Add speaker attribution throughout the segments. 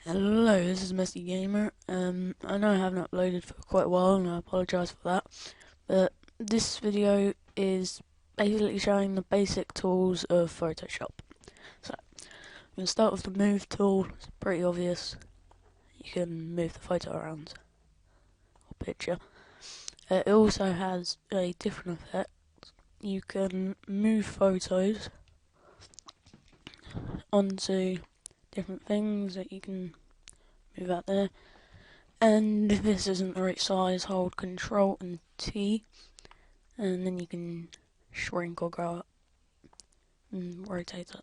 Speaker 1: Hello, this is Messy Gamer. I know I haven't uploaded for quite a while and I apologise for that, but this video is basically showing the basic tools of Photoshop. So, I'm going to start with the Move tool. It's pretty obvious. You can move the photo around, or picture. It also has a different effect. You can move photos onto different things that you can move out there, and if this isn't the right size, hold Control and T, and then you can shrink or grow it and rotate it.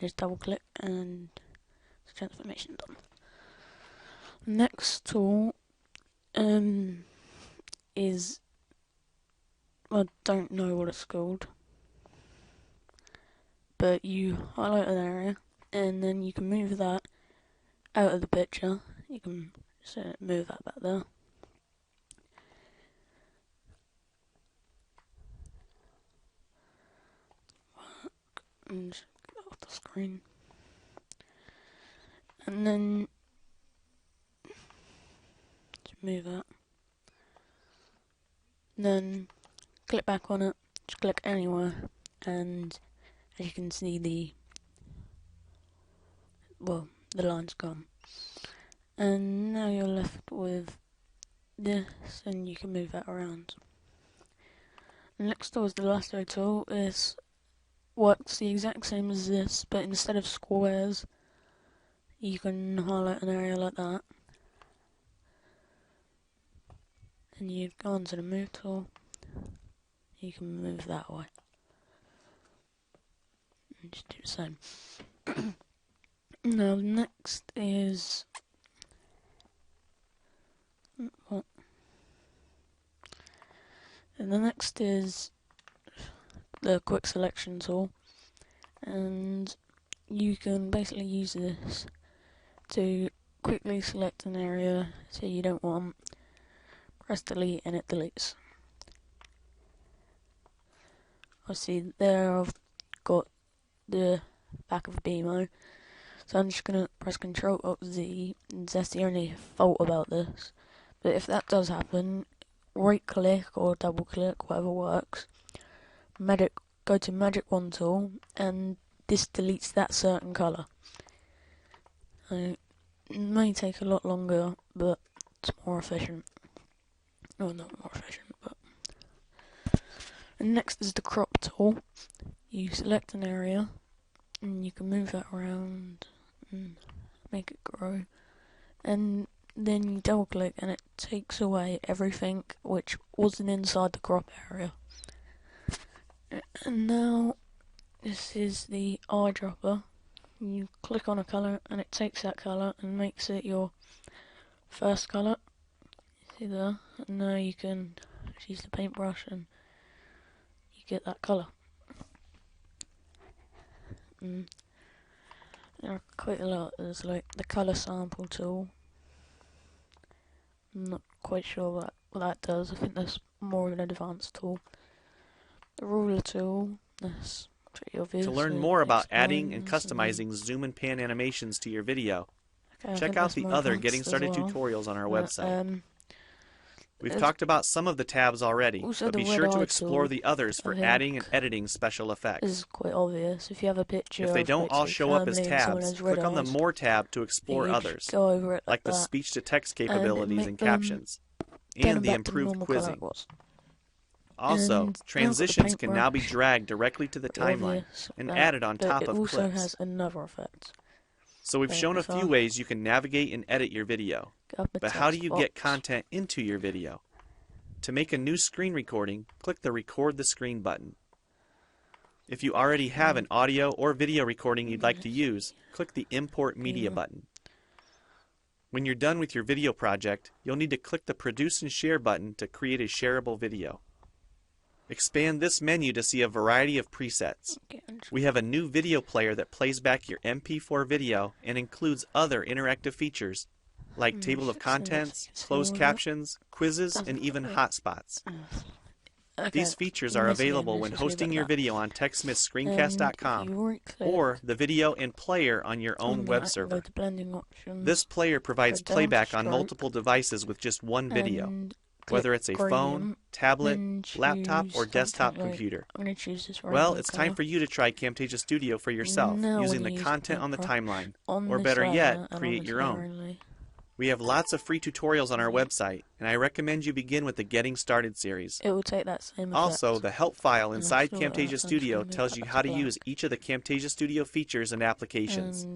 Speaker 1: Just double click and the transformation done. Next tool is, I don't know what it's called, but you highlight an area and then you can move that out of the picture. You can just move that back there. And just get off the screen. And then just move that. Then click back on it, just click anywhere, and as you can see the line's gone. And now you're left with this, and you can move that around. Next tool is the lasso tool. It works the exact same as this, but instead of squares, you can highlight an area like that. And you go onto the move tool, you can move that way. And just do the same. Now, next is what? And the next is the quick selection tool, and you can basically use this to quickly select an area so you don't want. Press delete and it deletes. Obviously there I've got the back of BMO, so I'm just going to press Ctrl Z, and that's the only fault about this. But if that does happen, right click or double click, whatever works, go to Magic Wand tool, and this deletes that certain colour. It may take a lot longer, but it's more efficient. Well, not more efficient, but... And next is the crop tool. You select an area, and you can move that around and make it grow. And then you double click and it takes away everything which wasn't inside the crop area. And now, this is the eyedropper. You click on a colour and it takes that colour and makes it your first colour. See there? And now you can use the paintbrush and you get that colour. There are quite a lot. There's like the colour sample tool. I'm not quite sure what that does. I think that's more of an advanced tool. The ruler tool, that's pretty obvious.
Speaker 2: To learn more about adding and customizing zoom and pan animations to your video, check out the other Getting Started tutorials on our website. We've talked about some of the tabs already, but be sure to explore the others for adding and editing special effects.
Speaker 1: This is quite obvious. If you have a picture,
Speaker 2: if they don't all show up as tabs, click on the More tab to explore others,
Speaker 1: go over it
Speaker 2: like the speech-to-text capabilities and captions, and the improved quizzing. Also, transitions can now be dragged directly to the timeline and added on top of clips.
Speaker 1: It also has another effect.
Speaker 2: So we've shown a few ways you can navigate and edit your video, but how do you get content into your video? To make a new screen recording, click the Record the Screen button. If you already have an audio or video recording you'd like to use, click the Import Media button. When you're done with your video project, you'll need to click the Produce and Share button to create a shareable video. Expand this menu to see a variety of presets. We have a new video player that plays back your MP4 video and includes other interactive features like table of contents, closed captions, quizzes, and even hotspots.
Speaker 1: Okay,
Speaker 2: These features are available when hosting your video on TechSmithScreencast.com or the video in player on your own web server. This player provides playback on multiple devices with just one video, whether it's a phone, tablet, laptop, or desktop computer. Well, it's time for you to try Camtasia Studio for yourself, using the content on the timeline, or better yet, create your own. We have lots of free tutorials on our website, and I recommend you begin with the Getting Started series.
Speaker 1: It will take that same effect.
Speaker 2: Also, the help file inside Camtasia Studio tells you how to use each of the Camtasia Studio features and applications.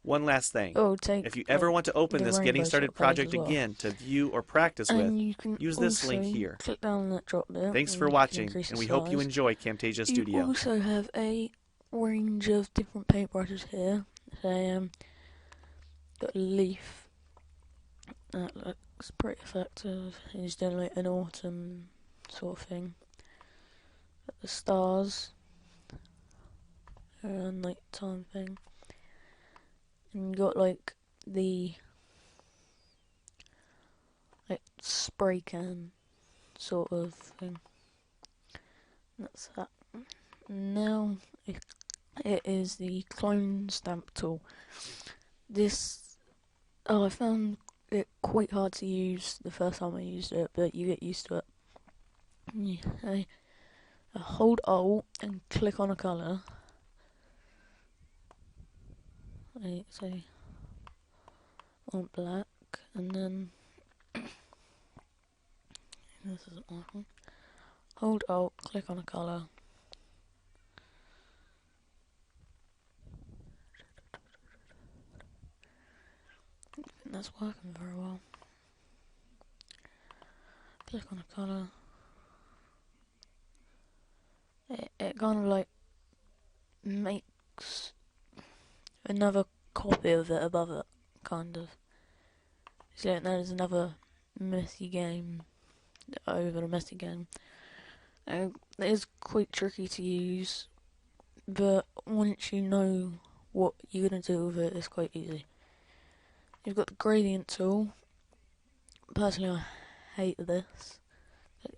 Speaker 2: One last thing, if you ever want to open this Getting Started project again to view or practice with, use this link here.
Speaker 1: Click down that drop there.
Speaker 2: Thanks for watching, and we hope you enjoy Camtasia Studio.
Speaker 1: You also have a range of different paintbrushes here. Got a leaf. That looks pretty effective. He's doing like an autumn sort of thing. Got the stars. And night time thing. And you got like the spray can sort of thing. That's that. Now it is the clone stamp tool. I found it quite hard to use the first time I used it, but you get used to it. I hold Alt and click on a colour. I say on black, and then this isn't working. Hold Alt, click on a colour. That's working very well. Click on a colour. It kind of like makes another copy of it above it, kind of. So there's another messy game over a messy game. It is quite tricky to use, but once you know what you're going to do with it, it's quite easy. You've got the gradient tool. Personally, I hate this.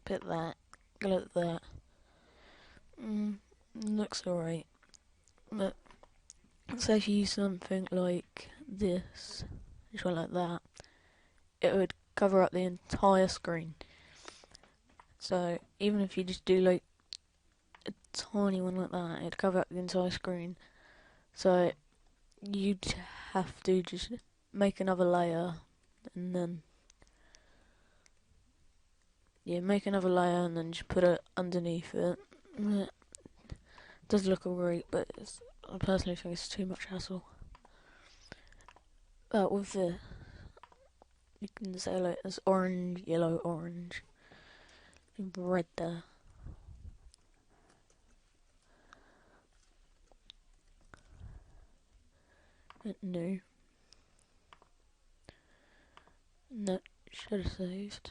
Speaker 1: Pick that. Look at that. Looks alright. But say if you use something like this, just one like that, it would cover up the entire screen. So even if you just do like a tiny one like that, it'd cover up the entire screen. So you'd have to just make another layer, and then make another layer and then just put it underneath it. It does look alright, but I personally think it's too much hassle. But with this, you can say like it's orange, yellow, orange, red there. No. No, should have saved.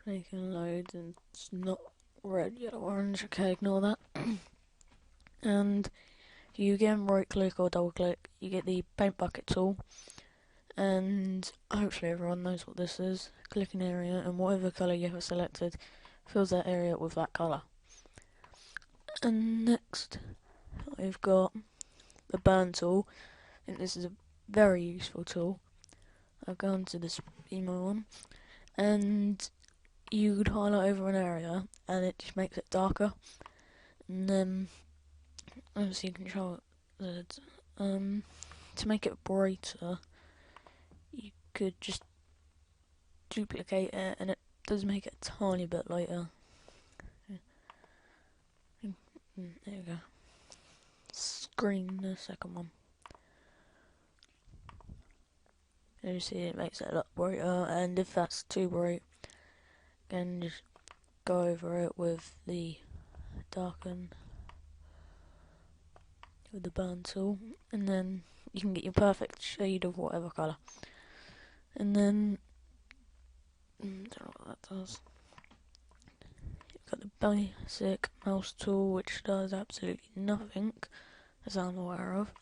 Speaker 1: Making loads and it's not red, yellow, orange. Okay, ignore that. And if you again right click or double click, you get the paint bucket tool. And hopefully everyone knows what this is. Click an area and whatever colour you have selected fills that area with that colour. And next we've got the burn tool. I think this is a very useful tool. I'll go into this emo one, and you could highlight over an area and it just makes it darker, and then obviously you control it. To make it brighter, you could just duplicate it and it does make it a tiny bit lighter. There you go. Screen the second one. And you see it makes it a lot brighter, and if that's too bright, again just go over it with the darken, with the burn tool, and then you can get your perfect shade of whatever colour. And then, I don't know what that does. You've got the basic mouse tool, which does absolutely nothing, as I'm aware of.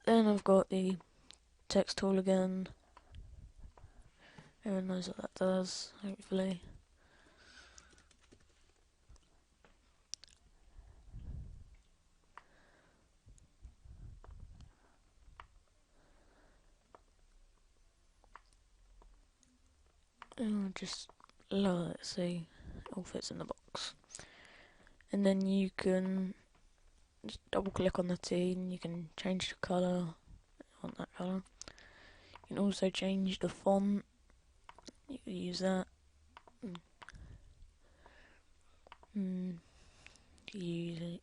Speaker 1: Then I've got the text tool again, Everyone knows what that does, hopefully. And just lower it so it all fits in the box. And then you can just double click on the T and you can change the colour on that colour. You can also change the font. You can use that. Use it.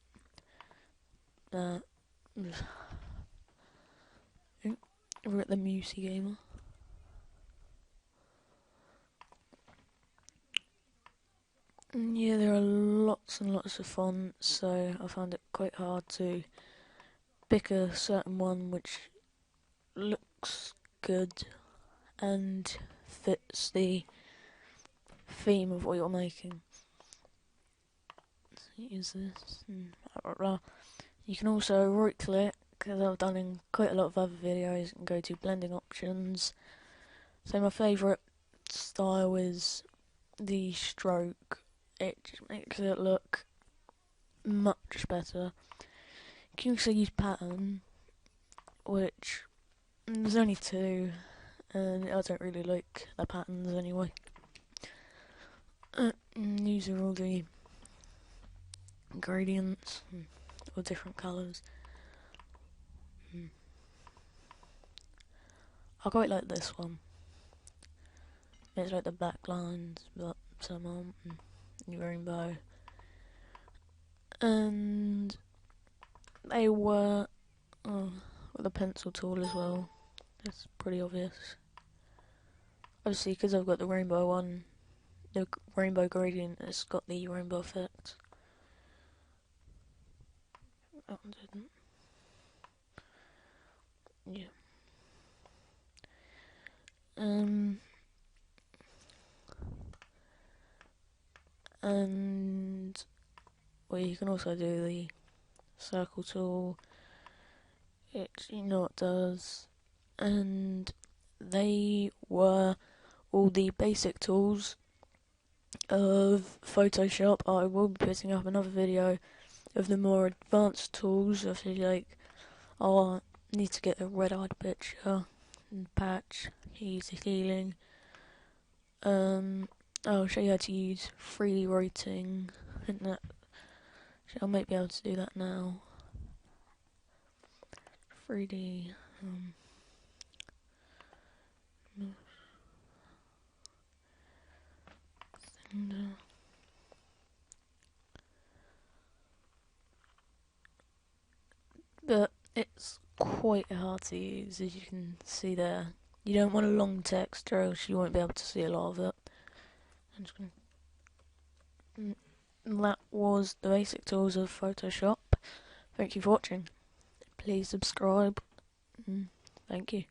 Speaker 1: That. We're at the Musi Gamer. Yeah, there are lots and lots of fonts, so I found it quite hard to pick a certain one which looks good and fits the theme of what you're making. So use this. You can also right click, because I've done in quite a lot of other videos, and go to blending options. So my favourite style is the stroke. It just makes it look much better. You can also use pattern, which there's only two, and I don't really like the patterns anyway. These are all the gradients, or different colours. I quite like this one. It's like the black lines, but some aren't, and rainbow. And they were with a pencil tool as well. That's pretty obvious. Obviously, because I've got the rainbow one, the rainbow gradient has got the rainbow effect. That one didn't. Yeah. And well, you can also do the circle tool. You know what it does. And they were all the basic tools of Photoshop. I will be putting up another video of the more advanced tools. I feel like I need to get a red-eyed picture and patch, easy healing. I'll show you how to use 3D writing, and that I might be able to do that now. 3D. But it's quite hard to use, as you can see there. You don't want a long text, or else you won't be able to see a lot of it. I'm just gonna... That was the basic tools of Photoshop. Thank you for watching. Please subscribe. Thank you.